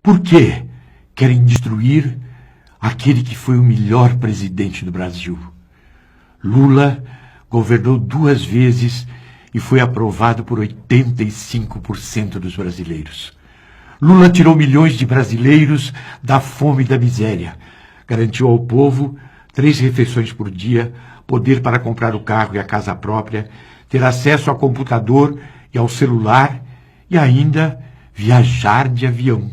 Por que querem destruir aquele que foi o melhor presidente do Brasil? Lula governou 2 vezes e foi aprovado por 85% dos brasileiros. Lula tirou milhões de brasileiros da fome e da miséria. Garantiu ao povo 3 refeições por dia, poder para comprar o carro e a casa própria, ter acesso ao computador e ao celular e ainda viajar de avião.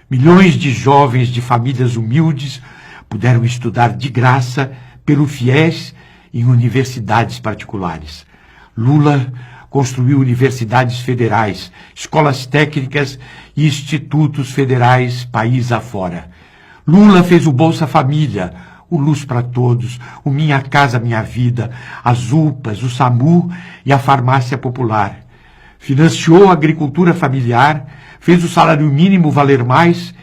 Milhões de jovens de famílias humildes puderam estudar de graça pelo FIES em universidades particulares. Lula construiu universidades federais, escolas técnicas e institutos federais país afora. Lula fez o Bolsa Família, o Luz para Todos, o Minha Casa Minha Vida, as UPAs, o SAMU e a Farmácia Popular. Financiou a agricultura familiar, fez o salário mínimo valer mais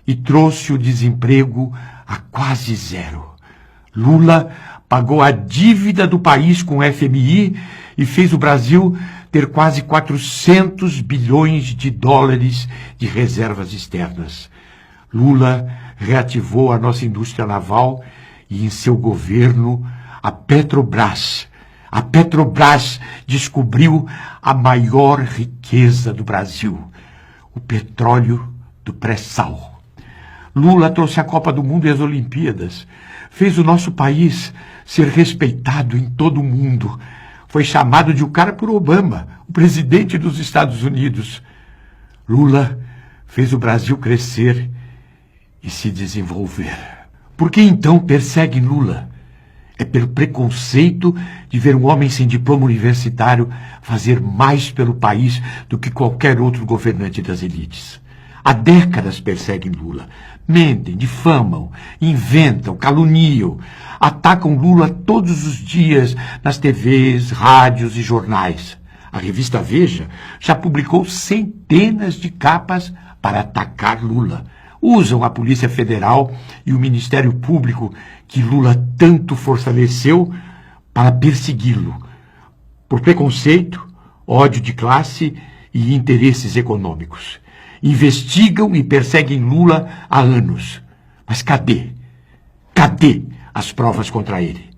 e trouxe o desemprego a quase 0. Lula pagou a dívida do país com o FMI e fez o Brasil ter quase 400 bilhões de dólares de reservas externas. Lula reativou a nossa indústria naval e, em seu governo, a Petrobras. A Petrobras descobriu a maior riqueza do Brasil, o petróleo do pré-sal. Lula trouxe a Copa do Mundo e as Olimpíadas. Fez o nosso país ser respeitado em todo o mundo. Foi chamado de o cara por Obama, o presidente dos Estados Unidos. Lula fez o Brasil crescer e se desenvolver. Por que então perseguem Lula? É pelo preconceito de ver um homem sem diploma universitário fazer mais pelo país do que qualquer outro governante das elites. Há décadas perseguem Lula. Mentem, difamam, inventam, caluniam. Atacam Lula todos os dias nas TVs, rádios e jornais. A revista Veja já publicou centenas de capas para atacar Lula. Usam a Polícia Federal e o Ministério Público, que Lula tanto fortaleceu, para persegui-lo, por preconceito, ódio de classe e interesses econômicos. Investigam e perseguem Lula há anos. Mas cadê? Cadê as provas contra ele?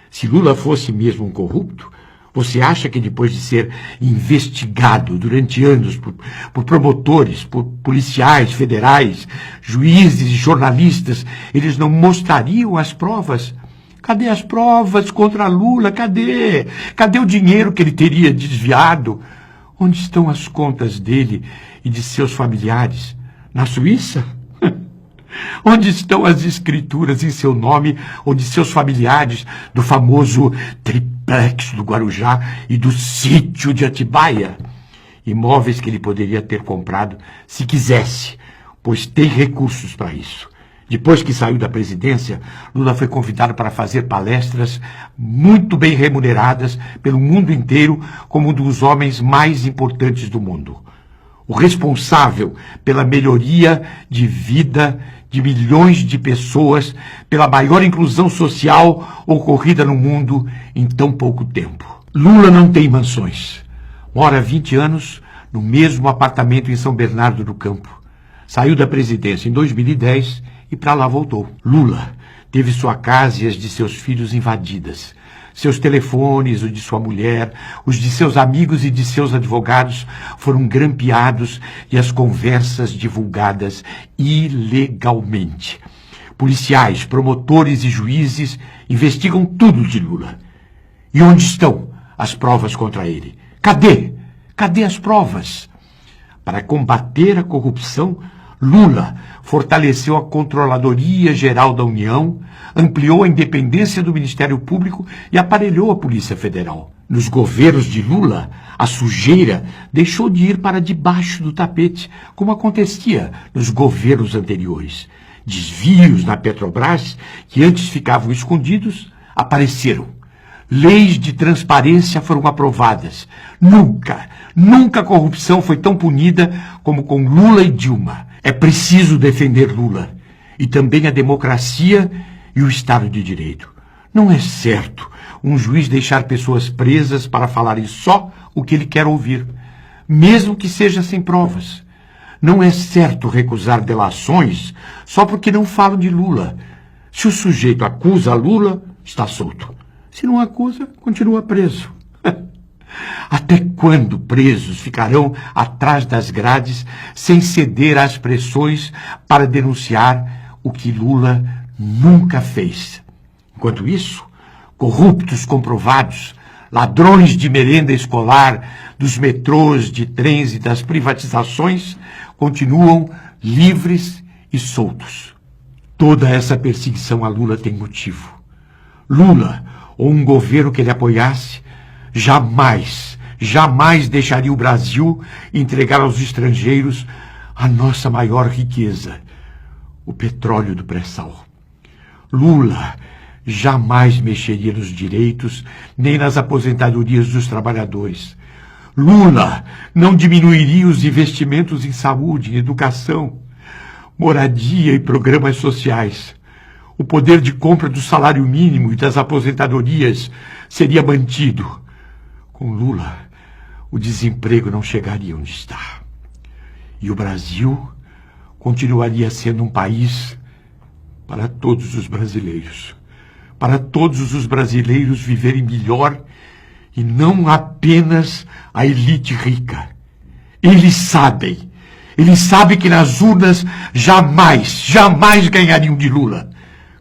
Se Lula fosse mesmo um corrupto, você acha que depois de ser investigado durante anos por promotores, por policiais federais, juízes e jornalistas, eles não mostrariam as provas? Cadê as provas contra Lula? Cadê? Cadê o dinheiro que ele teria desviado? Onde estão as contas dele e de seus familiares? Na Suíça? Onde estão as escrituras em seu nome ou de seus familiares do famoso triplex do Guarujá e do sítio de Atibaia? Imóveis que ele poderia ter comprado se quisesse, pois tem recursos para isso. Depois que saiu da presidência, Lula foi convidado para fazer palestras muito bem remuneradas pelo mundo inteiro como um dos homens mais importantes do mundo. O responsável pela melhoria de vida de milhões de pessoas, pela maior inclusão social ocorrida no mundo em tão pouco tempo. Lula não tem mansões. Mora há 20 anos no mesmo apartamento em São Bernardo do Campo. Saiu da presidência em 2010 e para lá voltou. Lula teve sua casa e as de seus filhos invadidas. Seus telefones, o de sua mulher, os de seus amigos e de seus advogados foram grampeados e as conversas divulgadas ilegalmente. Policiais, promotores e juízes investigam tudo de Lula. E onde estão as provas contra ele? Cadê? Cadê as provas? Para combater a corrupção, Lula fortaleceu a Controladoria Geral da União, ampliou a independência do Ministério Público e aparelhou a Polícia Federal. Nos governos de Lula, a sujeira deixou de ir para debaixo do tapete, como acontecia nos governos anteriores. Desvios na Petrobras, que antes ficavam escondidos, apareceram. Leis de transparência foram aprovadas. Nunca a corrupção foi tão punida como com Lula e Dilma. É preciso defender Lula e também a democracia e o Estado de Direito. Não é certo um juiz deixar pessoas presas para falarem só o que ele quer ouvir, mesmo que seja sem provas. Não é certo recusar delações só porque não falam de Lula. Se o sujeito acusa Lula, está solto. Se não acusa, continua preso. Até quando presos ficarão atrás das grades sem ceder às pressões para denunciar o que Lula nunca fez? Enquanto isso, corruptos comprovados, ladrões de merenda escolar, dos metrôs, de trens e das privatizações, continuam livres e soltos. Toda essa perseguição a Lula tem motivo. Lula, ou um governo que ele apoiasse, jamais deixaria o Brasil entregar aos estrangeiros a nossa maior riqueza, o petróleo do pré-sal. Lula jamais mexeria nos direitos nem nas aposentadorias dos trabalhadores. Lula não diminuiria os investimentos em saúde, em educação, moradia e programas sociais. O poder de compra do salário mínimo e das aposentadorias seria mantido. Com Lula, o desemprego não chegaria onde está. E o Brasil continuaria sendo um país para todos os brasileiros. Para todos os brasileiros viverem melhor e não apenas a elite rica. Eles sabem que nas urnas jamais ganhariam de Lula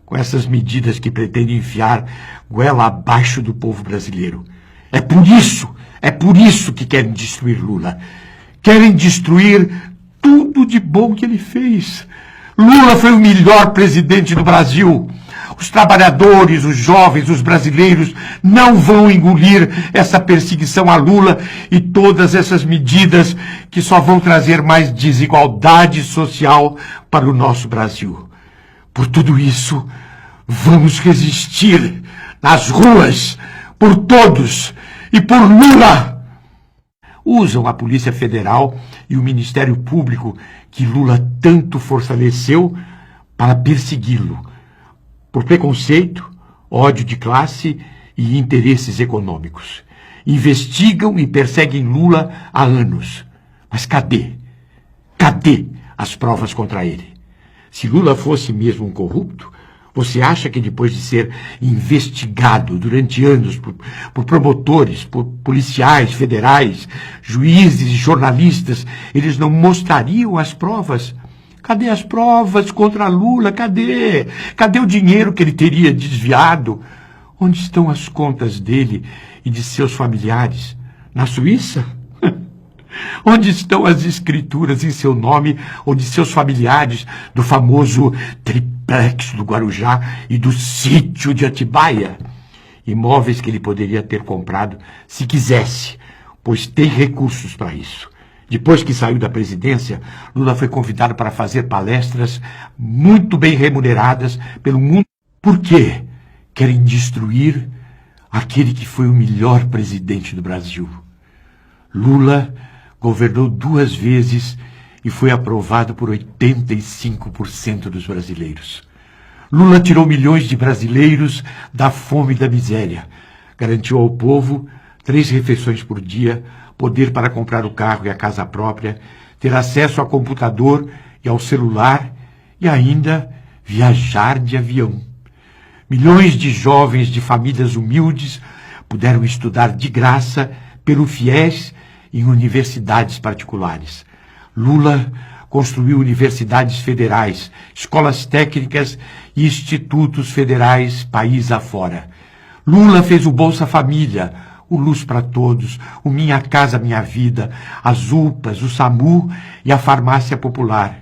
com essas medidas que pretendem enfiar goela abaixo do povo brasileiro. É por isso que querem destruir Lula. Querem destruir tudo de bom que ele fez. Lula foi o melhor presidente do Brasil. Os trabalhadores, os jovens, os brasileiros não vão engolir essa perseguição a Lula e todas essas medidas que só vão trazer mais desigualdade social para o nosso Brasil. Por tudo isso, vamos resistir nas ruas, por todos e por Lula. Usam a Polícia Federal e o Ministério Público que Lula tanto fortaleceu para persegui-lo, por preconceito, ódio de classe e interesses econômicos. Investigam e perseguem Lula há anos. Mas cadê? Cadê as provas contra ele? Se Lula fosse mesmo um corrupto, você acha que depois de ser investigado durante anos por promotores, por policiais federais, juízes e jornalistas, eles não mostrariam as provas? Cadê as provas contra Lula? Cadê? Cadê o dinheiro que ele teria desviado? Onde estão as contas dele e de seus familiares? Na Suíça? Onde estão as escrituras em seu nome ou de seus familiares do famoso triplex do Guarujá e do sítio de Atibaia? Imóveis que ele poderia ter comprado se quisesse, pois tem recursos para isso. Depois que saiu da presidência, Lula foi convidado para fazer palestras muito bem remuneradas pelo mundo. Por quê? Querem destruir aquele que foi o melhor presidente do Brasil. Lula governou 2 vezes e foi aprovado por 85% dos brasileiros. Lula tirou milhões de brasileiros da fome e da miséria. Garantiu ao povo 3 refeições por dia, poder para comprar o carro e a casa própria, ter acesso a computador e ao celular e ainda viajar de avião. Milhões de jovens de famílias humildes puderam estudar de graça pelo FIES em universidades particulares. Lula construiu universidades federais, escolas técnicas e institutos federais país afora. Lula fez o Bolsa Família, o Luz para Todos, o Minha Casa Minha Vida, as UPAs, o SAMU e a Farmácia Popular.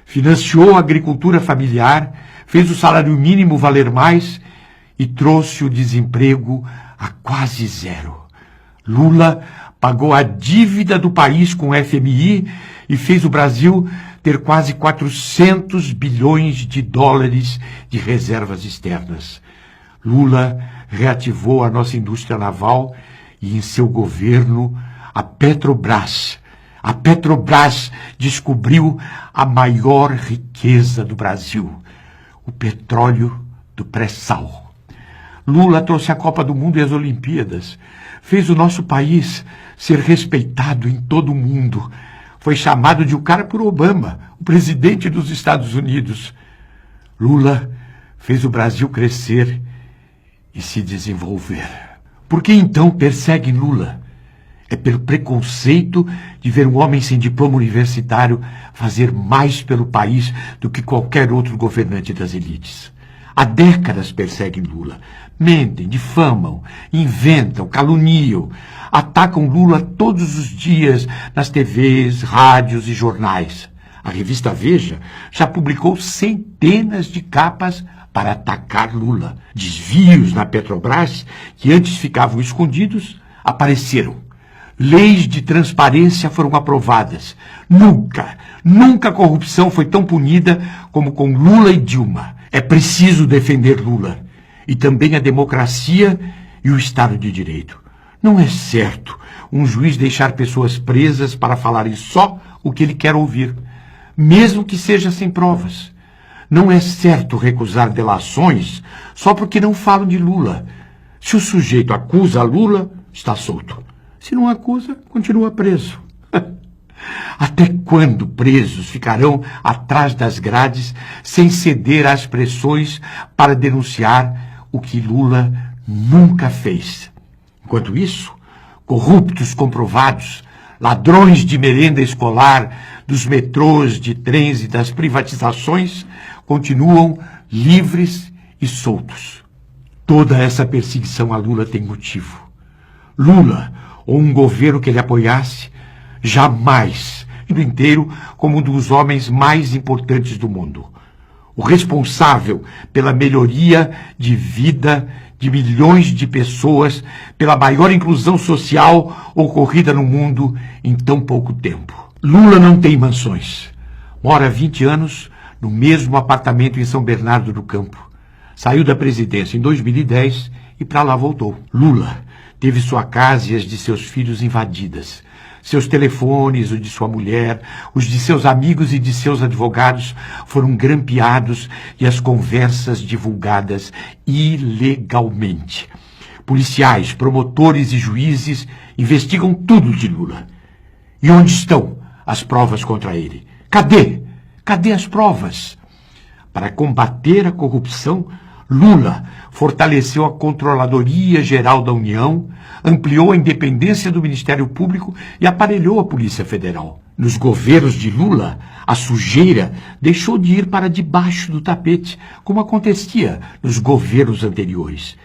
Financiou a agricultura familiar, fez o salário mínimo valer mais e trouxe o desemprego a quase zero. Lula pagou a dívida do país com o FMI e fez o Brasil ter quase 400 bilhões de dólares de reservas externas. Lula reativou a nossa indústria naval e, em seu governo, a Petrobras. A Petrobras descobriu a maior riqueza do Brasil, o petróleo do pré-sal. Lula trouxe a Copa do Mundo e as Olimpíadas, fez o nosso país ser respeitado em todo o mundo, Foi chamado de o cara por Obama, o presidente dos Estados Unidos. Lula fez o Brasil crescer e se desenvolver. Por que então perseguem Lula? É pelo preconceito de ver um homem sem diploma universitário fazer mais pelo país do que qualquer outro governante das elites. Há décadas perseguem Lula. Mentem, difamam, inventam, caluniam. Atacam Lula todos os dias nas TVs, rádios e jornais. A revista Veja já publicou centenas de capas para atacar Lula. Desvios na Petrobras, que antes ficavam escondidos, apareceram. Leis de transparência foram aprovadas. Nunca a corrupção foi tão punida como com Lula e Dilma. É preciso defender Lula. E também a democracia e o Estado de Direito. Não é certo um juiz deixar pessoas presas para falarem só o que ele quer ouvir, mesmo que seja sem provas. Não é certo recusar delações só porque não falam de Lula. Se o sujeito acusa Lula, está solto. Se não acusa, continua preso. Até quando presos ficarão atrás das grades sem ceder às pressões para denunciar o que Lula nunca fez? Enquanto isso, corruptos comprovados, ladrões de merenda escolar, dos metrôs, de trens e das privatizações, continuam livres e soltos. Toda essa perseguição a Lula tem motivo. Lula, ou um governo que ele apoiasse, jamais, no inteiro, como um dos homens mais importantes do mundo. O responsável pela melhoria de vida de milhões de pessoas, pela maior inclusão social ocorrida no mundo em tão pouco tempo. Lula não tem mansões. Mora há 20 anos no mesmo apartamento em São Bernardo do Campo. Saiu da presidência em 2010 e para lá voltou. Lula teve sua casa e as de seus filhos invadidas. Seus telefones, o de sua mulher, os de seus amigos e de seus advogados foram grampeados e as conversas divulgadas ilegalmente. Policiais, promotores e juízes investigam tudo de Lula. E onde estão as provas contra ele? Cadê as provas? Para combater a corrupção, Lula fortaleceu a Controladoria Geral da União, ampliou a independência do Ministério Público e aparelhou a Polícia Federal. Nos governos de Lula, a sujeira deixou de ir para debaixo do tapete, como acontecia nos governos anteriores.